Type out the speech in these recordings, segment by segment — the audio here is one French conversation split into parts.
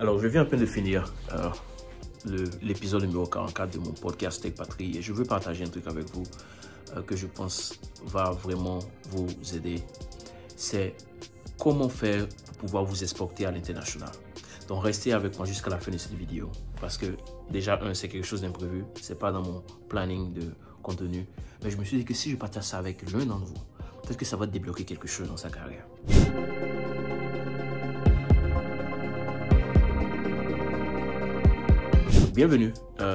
Alors, je viens à peine de finir l'épisode numéro 44 de mon podcast Tech Patrie et je veux partager un truc avec vous que je pense va vraiment vous aider. C'est comment faire pour pouvoir vous exporter à l'international. Donc, restez avec moi jusqu'à la fin de cette vidéo parce que déjà, c'est quelque chose d'imprévu. C'est pas dans mon planning de contenu. Mais je me suis dit que si je partage ça avec l'un d'entre vous, peut-être que ça va débloquer quelque chose dans sa carrière. Bienvenue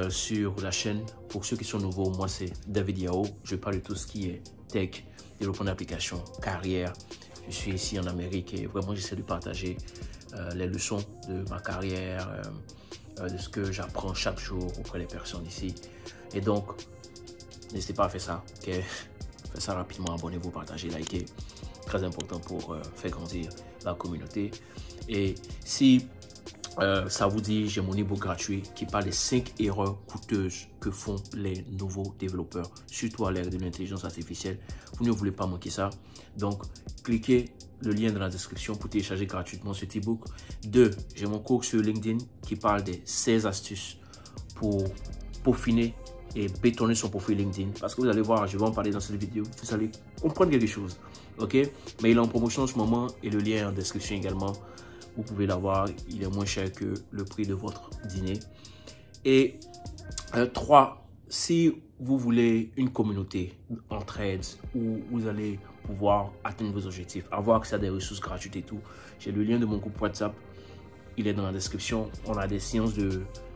sur la chaîne. Pour ceux qui sont nouveaux, moi c'est David Yao. Je parle de tout ce qui est tech, développement d'applications, carrière. Je suis ici en Amérique et vraiment j'essaie de partager les leçons de ma carrière, de ce que j'apprends chaque jour auprès des personnes ici. Et donc, n'hésitez pas à faire ça. Okay? Faites ça rapidement, abonnez-vous, partagez, likez. Très important pour faire grandir la communauté. Et si ça vous dit, j'ai mon e-book gratuit qui parle des 5 erreurs coûteuses que font les nouveaux développeurs, surtout à l'ère de l'intelligence artificielle. Vous ne voulez pas manquer ça. Donc, cliquez le lien dans la description pour télécharger gratuitement cet e-book. 2, j'ai mon cours sur LinkedIn qui parle des 16 astuces pour peaufiner et bétonner son profil LinkedIn. Parce que vous allez voir, je vais en parler dans cette vidéo, vous allez comprendre quelque chose. Ok? Mais il est en promotion en ce moment et le lien est en description également. Vous pouvez l'avoir, il est moins cher que le prix de votre dîner. Et 3, si vous voulez une communauté entraide où vous allez pouvoir atteindre vos objectifs, avoir accès à des ressources gratuites et tout, j'ai le lien de mon groupe WhatsApp, il est dans la description. On a des séances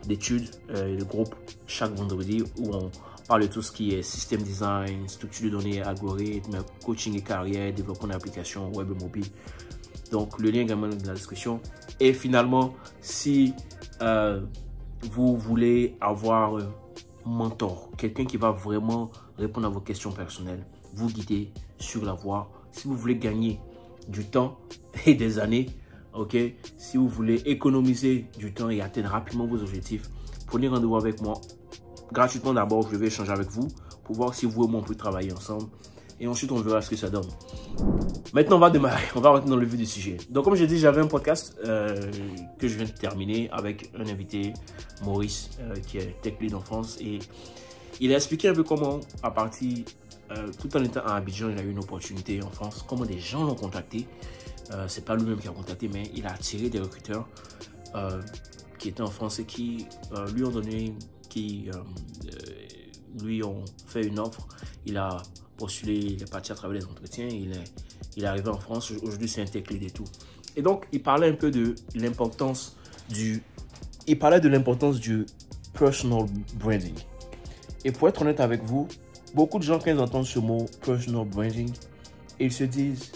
d'études, de groupe chaque vendredi où on parle de tout ce qui est système design, structure de données, algorithmes, coaching et carrière, développement d'applications web et mobile. Donc, le lien est également dans la description. Et finalement, si vous voulez avoir un mentor, quelqu'un qui va vraiment répondre à vos questions personnelles, vous guider sur la voie, si vous voulez gagner du temps et des années, ok, si vous voulez économiser du temps et atteindre rapidement vos objectifs, prenez rendez-vous avec moi. Gratuitement d'abord, je vais échanger avec vous pour voir si vous et moi on peut travailler ensemble. Et ensuite, on verra ce que ça donne. Maintenant, on va démarrer. On va rentrer dans le vif du sujet. Donc, comme j'ai dit, j'avais un podcast que je viens de terminer avec un invité, Maurice, qui est tech lead en France. Et il a expliqué un peu comment, à partir, tout en étant à Abidjan, il a eu une opportunité en France. Comment des gens l'ont contacté. C'est pas lui-même qui a contacté, mais il a attiré des recruteurs qui étaient en France et qui lui ont donné, lui ont fait une offre. Il a postulé, il est parti à travers les entretiens, il est arrivé en France, aujourd'hui c'est un tech lead et tout. Et donc, il parlait un peu de l'importance du personal branding. Et pour être honnête avec vous, beaucoup de gens quand ils entendent ce mot personal branding, ils se disent,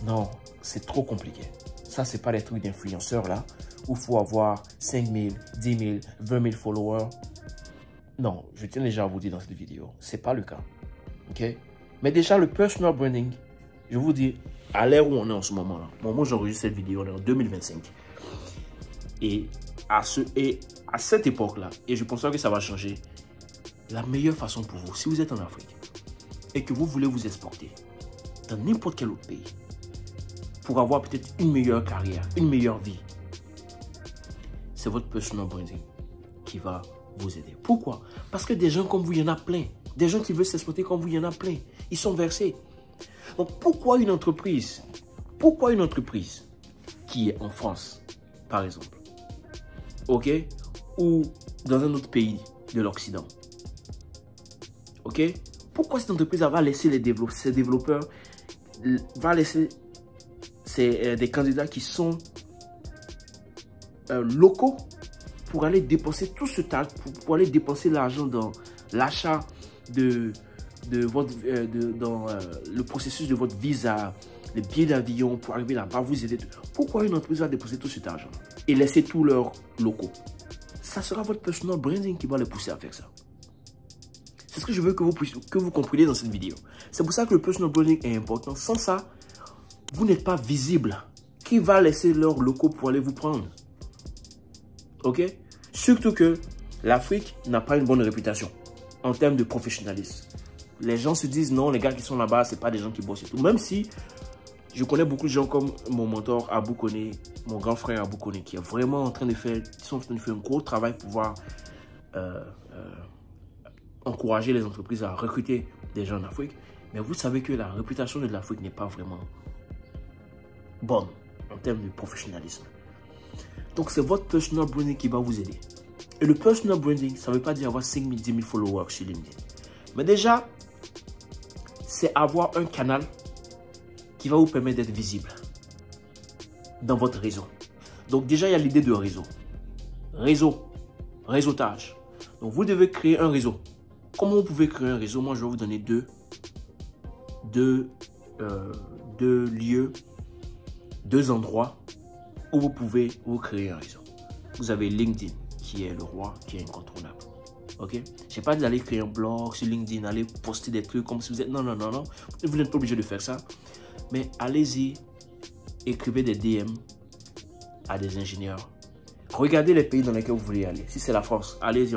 non, c'est trop compliqué. Ça, c'est pas les trucs d'influenceurs là, où il faut avoir 5 000, 10 000, 20 000 followers. Non, je tiens déjà à vous dire dans cette vidéo, c'est pas le cas. Ok? Mais déjà, le personal branding, je vous dis, à l'ère où on est en ce moment-là, au moment où j'enregistre cette vidéo, on est en 2025. Et à cette époque-là, et je pense que ça va changer, la meilleure façon pour vous, si vous êtes en Afrique et que vous voulez vous exporter dans n'importe quel autre pays, pour avoir peut-être une meilleure carrière, une meilleure vie, c'est votre personal branding qui va vous aider. Pourquoi? Parce que des gens comme vous, il y en a plein. Des gens qui veulent s'exploiter comme vous, il y en a plein. Ils sont versés. Donc, pourquoi une entreprise qui est en France, par exemple, ok, ou dans un autre pays de l'Occident, ok, pourquoi cette entreprise va laisser ses développeurs, va laisser des candidats qui sont locaux pour aller dépenser tout ce temps, pour aller dépenser l'argent dans l'achat dans le processus de votre visa, les billets d'avion pour arriver là-bas, vous aider. Pourquoi une entreprise va déposer tout cet argent et laisser tous leurs locaux? Ça sera votre personal branding qui va les pousser à faire ça. C'est ce que je veux que vous compreniez dans cette vidéo. C'est pour ça que le personal branding est important. Sans ça, vous n'êtes pas visible. Qui va laisser leurs locaux pour aller vous prendre? Ok? Surtout que l'Afrique n'a pas une bonne réputation en termes de professionnalisme. Les gens se disent non, les gars qui sont là-bas, ce n'est pas des gens qui bossent et tout. Même si Je connais beaucoup de gens comme mon mentor Abou Koné, mon grand frère Abou Koné, qui est vraiment en train de faire, un gros travail pour pouvoir encourager les entreprises à recruter des gens en Afrique. Mais vous savez que la réputation de l'Afrique n'est pas vraiment bonne en termes de professionnalisme. Donc, c'est votre personal branding qui va vous aider. Et le personal branding, ça ne veut pas dire avoir 5 000, 10 000 followers sur LinkedIn. Mais déjà, c'est avoir un canal qui va vous permettre d'être visible dans votre réseau. Donc, déjà, il y a l'idée de réseau. Réseautage. Donc, vous devez créer un réseau. Comment vous pouvez créer un réseau? Moi, je vais vous donner deux lieux, 2 endroits où vous pouvez vous créer un réseau. Vous avez LinkedIn, qui est le roi, qui est incontournable. Ok? Je n'ai pas dit d'aller créer un blog sur LinkedIn, aller poster des trucs comme si vous êtes... Non, non, non, non. Vous n'êtes pas obligé de faire ça. Mais allez-y, écrivez des DM à des ingénieurs. Regardez les pays dans lesquels vous voulez aller. Si c'est la France, allez-y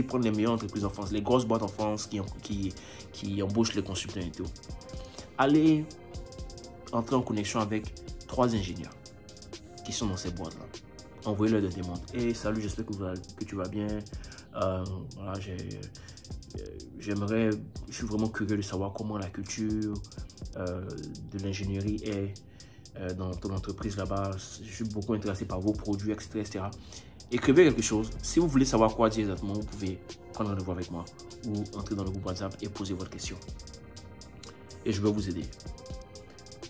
prendre les meilleures entreprises en France, les grosses boîtes en France qui embauchent les consultants et tout. Allez entrer en connexion avec 3 ingénieurs qui sont dans ces boîtes-là. Envoyez-leur des demandes. Hey, salut, j'espère que tu vas bien. Voilà, je suis vraiment curieux de savoir comment la culture de l'ingénierie est dans ton entreprise là-bas. Je suis beaucoup intéressé par vos produits, etc., etc. Écrivez quelque chose. Si vous voulez savoir quoi dire exactement, vous pouvez prendre rendez-vous avec moi ou entrer dans le groupe WhatsApp et poser votre question. Et je vais vous aider.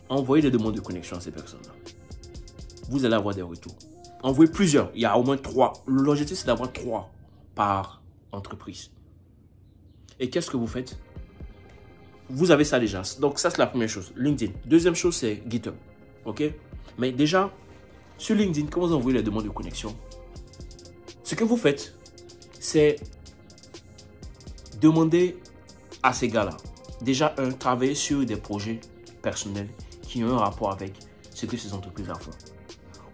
Envoyez des demandes de connexion à ces personnes-là. Vous allez avoir des retours. Envoyez plusieurs. Il y a au moins 3. L'objectif, c'est d'avoir 3 par entreprise. Et qu'est-ce que vous faites? Vous avez ça déjà. Donc, ça, c'est la première chose. LinkedIn. Deuxième chose, c'est GitHub. OK? Mais déjà, sur LinkedIn, quand vous envoyez les demandes de connexion, ce que vous faites, c'est demander à ces gars-là, déjà, travailler sur des projets personnels qui ont un rapport avec ce que ces entreprises-là font,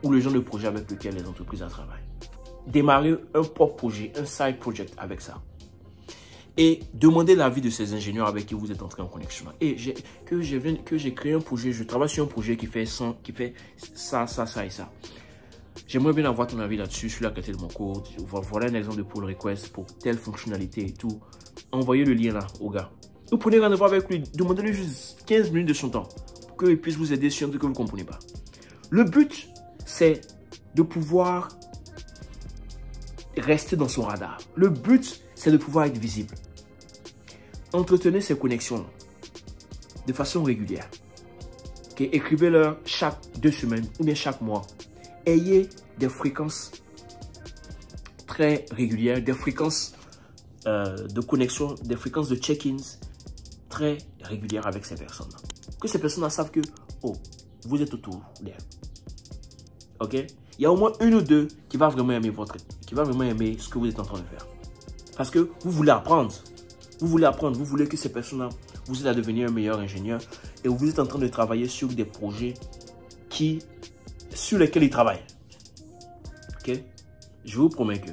ou le genre de projet avec lequel les entreprises travaillent. Démarrer un propre projet, un side project avec ça. Et demander l'avis de ces ingénieurs avec qui vous êtes entré en connexion. Et que j'ai créé un projet, je travaille sur un projet qui fait ça, et ça. J'aimerais bien avoir ton avis là-dessus, sur la qualité de mon code. Voilà un exemple de pull request pour telle fonctionnalité et tout. Envoyez le lien là au gars. Vous prenez rendez-vous avec lui, demandez-lui juste 15 minutes de son temps pour qu'il puisse vous aider sur un truc que vous ne comprenez pas. Le but, c'est de pouvoir rester dans son radar. Le but, c'est de pouvoir être visible. Entretenez ces connexions de façon régulière. Okay? Écrivez-leur chaque 2 semaines ou bien chaque mois. Ayez des fréquences très régulières, des fréquences de connexion, des fréquences de check-ins très régulières avec ces personnes. Que ces personnes savent que, oh, vous êtes autour d'elles. Ok? Il y a au moins 1 ou 2 qui va vraiment aimer ce que vous êtes en train de faire. Parce que vous voulez apprendre. Vous voulez que ces personnes-là vous aident à devenir un meilleur ingénieur. Et vous êtes en train de travailler sur des projets sur lesquels ils travaillent. Ok? Je vous promets que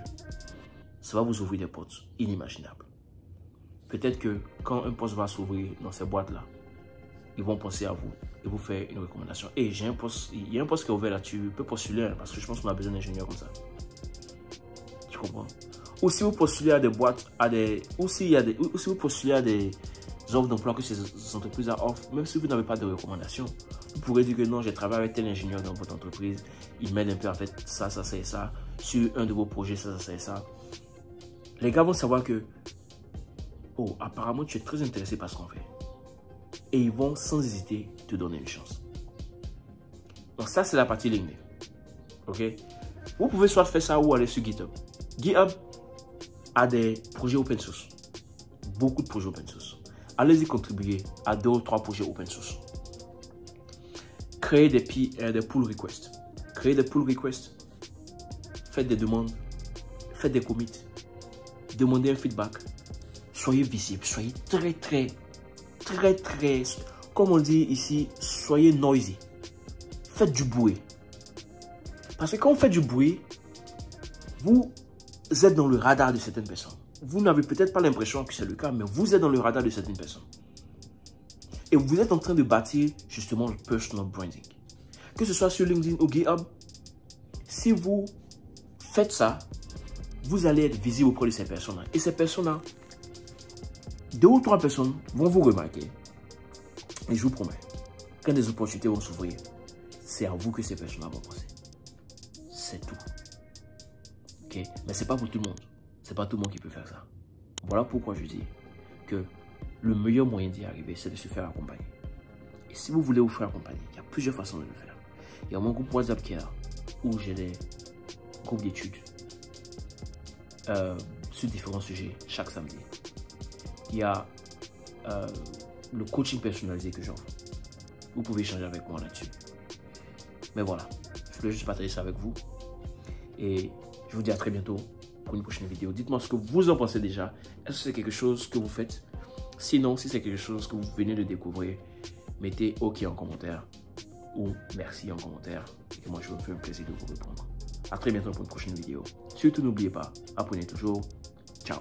ça va vous ouvrir des portes inimaginables. Peut-être que quand un poste va s'ouvrir dans ces boîtes-là, ils vont penser à vous et vous faire une recommandation. Et il y a un poste qui est ouvert là, tu peux postuler parce que je pense qu'on a besoin d'ingénieurs comme ça. Tu comprends? Ou si vous postulez à des boîtes, ou si vous postulez à des offres d'emploi que ces entreprises offrent, même si vous n'avez pas de recommandation, vous pourrez dire que non, j'ai travaillé avec tel ingénieur dans votre entreprise, il m'aide un peu à faire ça, ça, ça et ça, sur un de vos projets, ça, ça, ça et ça. Les gars vont savoir que, oh, apparemment, tu es très intéressé par ce qu'on fait. Et ils vont sans hésiter te donner une chance. Donc ça, c'est la partie LinkedIn. Ok? Vous pouvez soit faire ça ou aller sur GitHub. GitHub a des projets open source. Beaucoup de projets open source. Allez-y contribuer à 2 ou 3 projets open source. Créez des pull requests. Créez des pull requests. Faites des demandes. Faites des commits. Demandez un feedback. Soyez visible. Soyez très, comme on dit ici, soyez noisy. Faites du bruit. Parce que quand vous faites du bruit, vous êtes dans le radar de certaines personnes. Vous n'avez peut-être pas l'impression que c'est le cas, mais vous êtes dans le radar de certaines personnes. Et vous êtes en train de bâtir justement le personal branding. Que ce soit sur LinkedIn ou GitHub, si vous faites ça, vous allez être visible auprès de ces personnes-là. Et ces personnes-là, 2 ou 3 personnes vont vous remarquer. Et je vous promets, quand des opportunités vont s'ouvrir, c'est à vous que ces personnes-là vont penser. C'est tout. Ok? Mais ce n'est pas pour tout le monde. Ce n'est pas tout le monde qui peut faire ça. Voilà pourquoi je dis que le meilleur moyen d'y arriver, c'est de se faire accompagner. Et si vous voulez vous faire accompagner, il y a plusieurs façons de le faire. Il y a mon groupe WhatsApp qui est là, où j'ai des groupes d'études sur différents sujets chaque samedi. Il y a le coaching personnalisé que j'offre. Vous pouvez échanger avec moi là-dessus. Mais voilà, je voulais juste partager ça avec vous. Et je vous dis à très bientôt pour une prochaine vidéo. Dites-moi ce que vous en pensez déjà. Est-ce que c'est quelque chose que vous faites? Sinon, si c'est quelque chose que vous venez de découvrir, mettez OK en commentaire ou merci en commentaire. Et moi, je me fais un plaisir de vous répondre. À très bientôt pour une prochaine vidéo. Surtout, n'oubliez pas, apprenez toujours. Ciao.